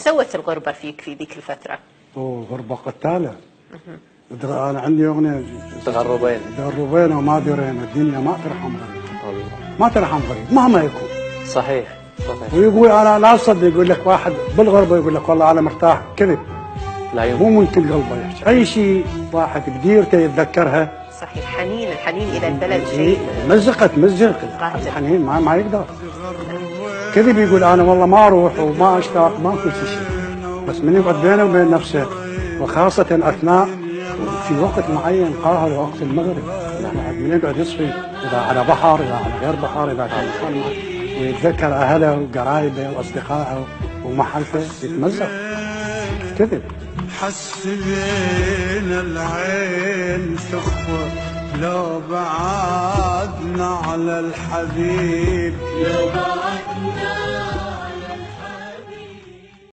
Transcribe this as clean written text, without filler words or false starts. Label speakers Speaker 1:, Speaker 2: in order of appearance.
Speaker 1: سوت الغربة فيك في ذيك الفترة؟
Speaker 2: غربة قتالة. أنا عندي أغنية تغربين وما درينا، الدنيا ما ترحم غريب، ما ترحم غريب مهما يكون.
Speaker 3: صحيح.
Speaker 2: ويقول أنا لا أصدق، يقول لك واحد بالغربة يقول لك والله أنا مرتاح، كذب. مو ممكن قلبه يحكي أي شيء، واحد بديرته يتذكرها.
Speaker 1: صحيح، الحنين إلى البلد شيء
Speaker 2: مزق الحنين ما يقدر. كذب يقول أنا والله ما أروح وما أشتاق، ما كل شيء، بس من يقعد بينه وبين نفسه، وخاصة أثناء في وقت معين قاهر وقت المغرب، من يقعد يصفي إذا على بحر إذا على غير بحر، إذا كان مصنع ويتذكر أهله وقرايبه وأصدقائه ومحلته، يتمزق. كذب.
Speaker 4: حس بين العين تخفى لو بعدنا على الحبيب، لو بعدنا